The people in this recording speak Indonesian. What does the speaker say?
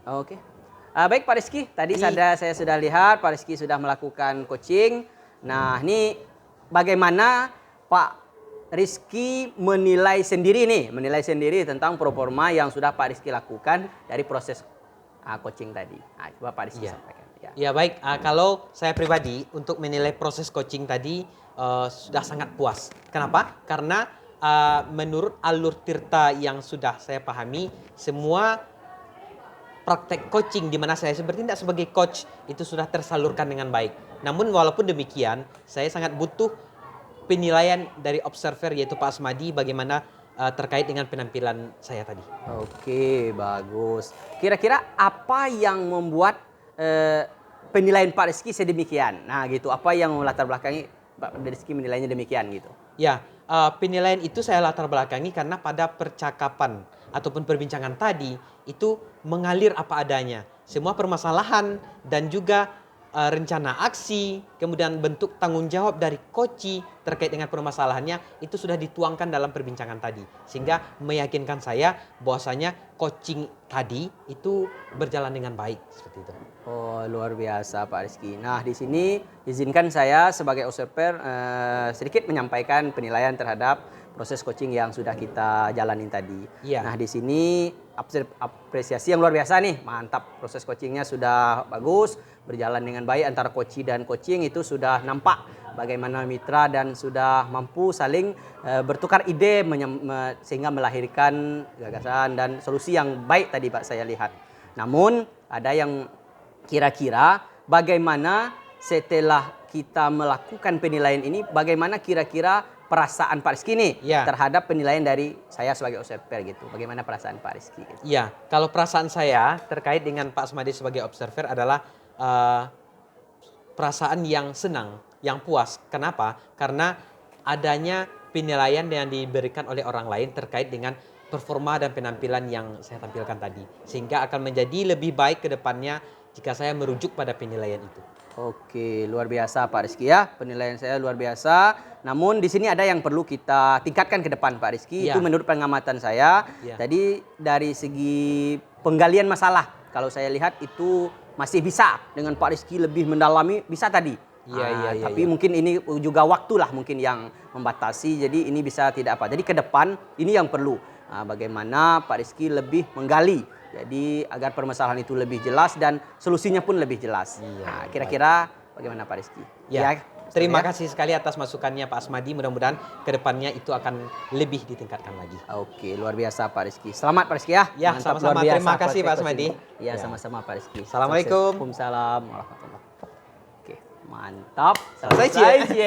Oke. Baik Pak Rizky, tadi saya sudah lihat Pak Rizky sudah melakukan coaching. Nah, ini bagaimana Pak Rizky menilai sendiri tentang performa yang sudah Pak Rizky lakukan dari proses coaching tadi. Nah, coba Pak Rizky sampaikan. Ya baik, kalau saya pribadi untuk menilai proses coaching tadi sudah sangat puas. Kenapa? Karena menurut alur Tirta yang sudah saya pahami, semua praktek coaching di mana saya bertindak sebagai coach itu sudah tersalurkan dengan baik. Namun walaupun demikian, saya sangat butuh penilaian dari observer yaitu Pak Asmadi bagaimana terkait dengan penampilan saya tadi. Oke, bagus. Kira-kira apa yang membuat penilaian Pak Rizky sedemikian? Nah, gitu. Apa yang melatar belakangi Pak Rizky menilainya demikian gitu? Ya, penilaian itu saya latar belakangi karena pada percakapan ataupun perbincangan tadi itu mengalir apa adanya. Semua permasalahan dan juga rencana aksi, kemudian bentuk tanggung jawab dari coach terkait dengan permasalahannya itu sudah dituangkan dalam perbincangan tadi. Sehingga meyakinkan saya bahwasanya coaching tadi itu berjalan dengan baik seperti itu. Oh, luar biasa Pak Rizky. Nah, di sini izinkan saya sebagai observer sedikit menyampaikan penilaian terhadap proses coaching yang sudah kita jalanin tadi. Iya. Nah, di sini apresiasi yang luar biasa nih. Mantap, proses coachingnya sudah bagus, berjalan dengan baik antara coach dan coaching itu sudah nampak bagaimana mitra dan sudah mampu saling bertukar ide sehingga melahirkan gagasan dan solusi yang baik tadi Pak saya lihat. Namun ada yang kira-kira bagaimana setelah kita melakukan penilaian ini, bagaimana kira-kira perasaan Pak Rizky nih terhadap penilaian dari saya sebagai observer gitu. Bagaimana perasaan Pak Rizky? Gitu. Ya, kalau perasaan saya terkait dengan Pak Asmadi sebagai observer adalah perasaan yang senang, yang puas. Kenapa? Karena adanya penilaian yang diberikan oleh orang lain terkait dengan performa dan penampilan yang saya tampilkan tadi. Sehingga akan menjadi lebih baik ke depannya jika saya merujuk pada penilaian itu. Oke, luar biasa Pak Rizky ya. Penilaian saya luar biasa. Namun di sini ada yang perlu kita tingkatkan ke depan Pak Rizky. Itu menurut pengamatan saya. Jadi dari segi penggalian masalah, kalau saya lihat itu masih bisa dengan Pak Rizky lebih mendalami, bisa tadi. Tapi mungkin ini juga waktulah mungkin yang membatasi. Jadi ini bisa tidak apa. Jadi ke depan ini yang perlu. Bagaimana Pak Rizky lebih menggali. Jadi agar permasalahan itu lebih jelas dan solusinya pun lebih jelas. Kira-kira bagaimana Pak Rizky? Terima kasih sekali atas masukannya Pak Asmadi. Mudah-mudahan kedepannya itu akan lebih ditingkatkan lagi. Oke, luar biasa Pak Rizky. Selamat Pak Rizky ya. Ya, sama-sama. Terima kasih Pak Asmadi. Ya, sama-sama Pak Rizky. Assalamualaikum. Waalaikumsalam warahmatullahi wabarakatuh. Oke, mantap. Selesai.